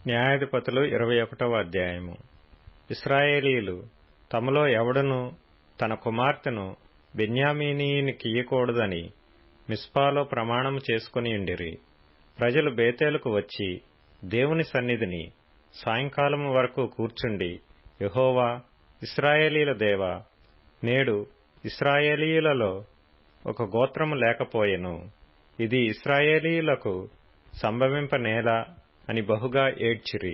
న్యాయాధిపతులు 21వ అధ్యాయము. ఇశ్రాయేలీయులు తమలో ఎవడనూ తన కుమార్తెను బెన్యామీనీయునికియ్యకూడదని మిస్పాలో ప్రమాణము చేసుకొనియుండిరి. ప్రజలు బేతేలుకు వచ్చి దేవుని సన్నిధిని సాయంకాలము వరకు కూర్చుండి, యెహోవా, ఇశ్రాయేలీయుల దేవా, నేడు ఇశ్రాయేలీయులలో ఒక గోత్రము లేకపోయెను. ఇది ఇశ్రాయేలీయులకు సంభవింపనేలా అని బహుగా ఏడ్చిరి.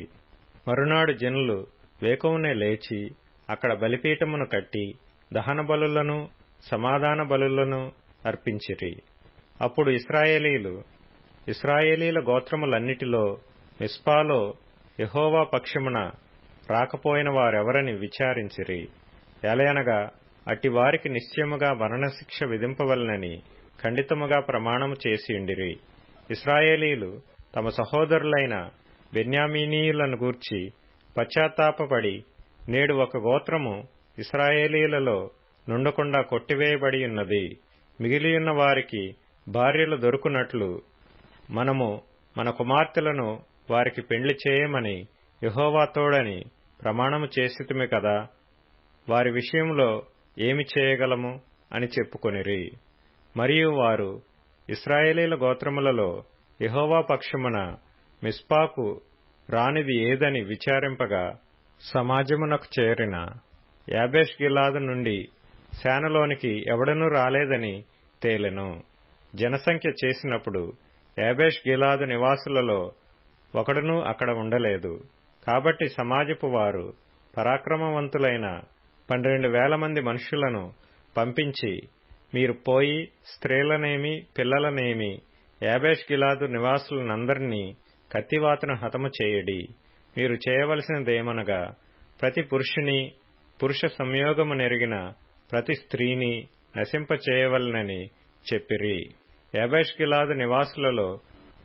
మరునాడు జనులు వేకువనే లేచి అక్కడ బలిపీఠమును కట్టి దహన బలులను సమాధాన బలులను అర్పించిరి. అప్పుడు ఇశ్రాయేలీయుల గోత్రములన్నిటిలో మిస్పాలో యెహోవా పక్షమున రాకపోయిన వారెవరని విచారించిరి. ఎలయనగా అట్టి వారికి నిశ్చయముగా మరణశిక్ష విధింపవలనని ఖండితముగా ప్రమాణము చేసియుండిరి. ఇశ్రాయేలీయులు తమ సహోదరులైన బెన్యామీనీయులను గూర్చి పశ్చాత్తాపపడి, నేడు ఒక గోత్రము ఇశ్రాయేలీయులలో నుండకుండా కొట్టివేయబడియున్నది, మిగిలియున్న వారికి భార్యలు దొరుకునట్లు మనము మన కుమార్తెలను వారికి పెండ్లి చేయమని యెహోవా తోడని ప్రమాణము చేసితిమి కదా, వారి విషయంలో ఏమి చేయగలము అని చెప్పుకొనిరి. మరియు వారు ఇశ్రాయేలీయుల గోత్రములలో యెహోవా పక్షమున మిస్పాకు రానిది ఏదని విచారింపగా, సమాజమునకు చేరిన యాబేష్ గిలాదు నుండి సేనలోనికి ఎవడనూ రాలేదని తేలెను. జనసంఖ్య చేసినప్పుడు యాబేష్ గిలాదు నివాసులలో ఒకడునూ అక్కడ ఉండలేదు. కాబట్టి సమాజపు వారు పరాక్రమవంతులైన 12,000 మంది మనుష్యులను పంపించి, మీరు పోయి స్త్రీలనేమి పిల్లలనేమి యాబేష్ గిలాదు నివాసులనందరినీ కత్తివాతన హతము చేయడి. మీరు చేయవలసినదేమనగా, ప్రతి పురుషుని పురుష సంయోగము నెరిగిన ప్రతి స్త్రీని నశింపచేయవలనని చెప్పిరి. యాబేష్ గిలాదు నివాసులలో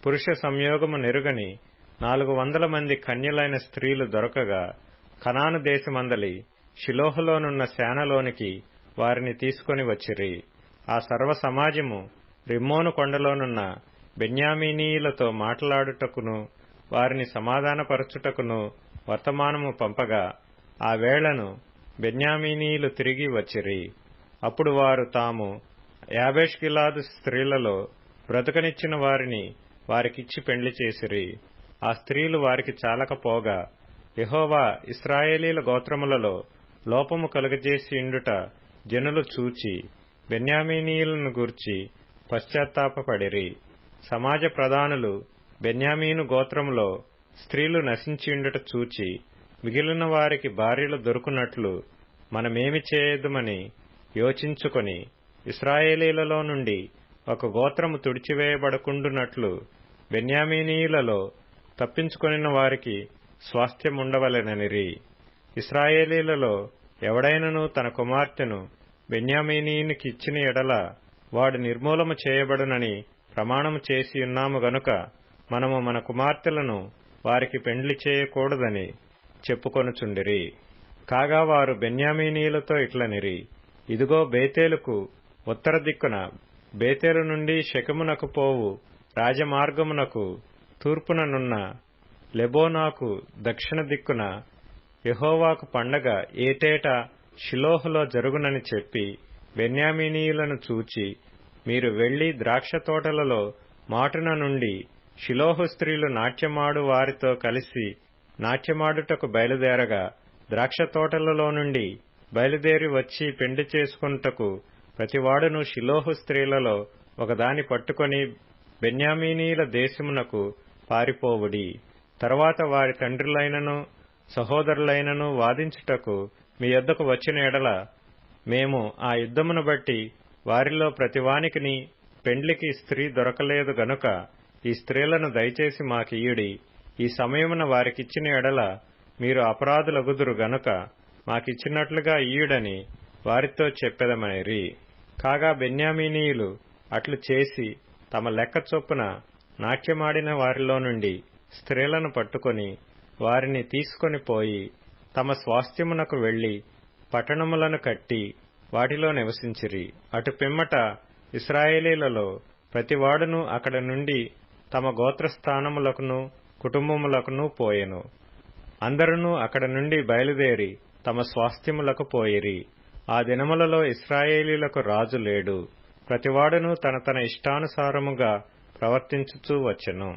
పురుష సంయోగము నెరుగని 400 మంది కన్యలైన స్త్రీలు దొరకగా, కనాను దేశమందలి షిలోహులోనున్న సేనలోనికి వారిని తీసుకొని వచ్చిరి. ఆ సర్వ సమాజము రిమ్మోను కొండలోనున్న బెన్యామీనీయులతో మాట్లాడుటకును వారిని సమాధానపరచుటకును వర్తమానము పంపగా, ఆ వేళను బెన్యామీనీయులు తిరిగి వచ్చిరి. అప్పుడు వారు తాము యాబేష్ గిలాదు స్త్రీలలో బ్రతుకనిచ్చిన వారిని వారికిచ్చి పెండ్లి చేసిరి. ఆ స్త్రీలు వారికి చాలకపోగా, యెహోవా ఇశ్రాయేలీయుల గోత్రములలో లోపము కలుగజేసియుండుట జనులు చూచి బెన్యామీనీయులను గూర్చి పశ్చాత్తాపపడిరి. సమాజ ప్రధానులు బెన్యామీను గోత్రములో స్త్రీలు నశించియుండుట చూచి, మిగిలిన వారికి భార్యలు దొరుకునట్లు మనమేమి చేయుదుమని యోచించుకొని, ఇశ్రాయేలీయులలో నుండి ఒక గోత్రము తుడిచివేయబడకుండునట్లు బెన్యామీనీయులలో తప్పించుకొనిన వారికి స్వాస్థ్యముండవలెననిరి. ఇశ్రాయేలీయులలో ఎవడైనను తన కుమార్తెను బెన్యామీనీయునికి ఇచ్చిన ఎడల వాడు నిర్మూలము చేయబడునని ప్రమాణము చేసియున్నాము గనుక మనము మన కుమార్తెలను వారికి పెండ్లి చేయకూడదని చెప్పుకొనుచుండిరి. కాగా వారు బెన్యామీనీయులతో ఇట్లనిరి, ఇదిగో బేతేలుకు ఉత్తర దిక్కున, బేతేలు నుండి షెకెమునకు పోవు రాజమార్గమునకు తూర్పుననున్న లెబోనాకు దక్షిణ దిక్కున యెహోవాకు పండగ ఏటేటా షిలోహులో జరుగునని చెప్పి, బెన్యామీనీయులను చూచి, మీరు వెళ్లి ద్రాక్ష తోటలలో మాటున నుండి షిలోహు స్త్రీలు నాట్యమాడు వారితో కలిసి నాట్యమాడుటకు బయలుదేరగా, ద్రాక్ష తోటలలో నుండి బయలుదేరి వచ్చి పెండ్లి చేసుకొనుటకు ప్రతివాడును షిలోహు స్త్రీలలో ఒకదాని పట్టుకొని బెన్యామీనీయుల దేశమునకు పారిపోవుడి. తరువాత వారి తండ్రులైనను సహోదరులైనను వాదించుటకు మీ యొద్దకు వచ్చిన ఎడల, మేము ఆ యుద్ధమును బట్టి వారిలో ప్రతివానికిని పెండ్లికి స్త్రీ దొరకలేదు గనుక ఈ స్త్రీలను దయచేసి మాకియ్యుడి. ఈ సమయమున వారికిచ్చిన ఎడల మీరు అపరాధులగుదురు గనుక మాకిచ్చినట్లుగా ఇయ్యుడని వారితో చెప్పెదమనిరి. కాగా బెన్యామీనీయులు అట్లు చేసి తమ లెక్క చొప్పున నాట్యమాడిన వారిలో నుండి స్త్రీలను పట్టుకొని వారిని తీసుకొని పోయి తమ స్వాస్థ్యమునకు వెళ్లి పట్టణములను కట్టి వాటిలో నివసించిరి. అటు పిమ్మట ఇశ్రాయేలీయులలో ప్రతివాడును అక్కడ నుండి తమ గోత్రస్థానములకును కుటుంబములకును పోయెను. అందరునూ అక్కడ నుండి బయలుదేరి తమ స్వాస్థ్యములకు పోయిరి. ఆ దినములలో ఇశ్రాయేలీయులకు రాజు లేడు. ప్రతివాడును తన తన ఇష్టానుసారముగా ప్రవర్తించుచూ వచ్చెను.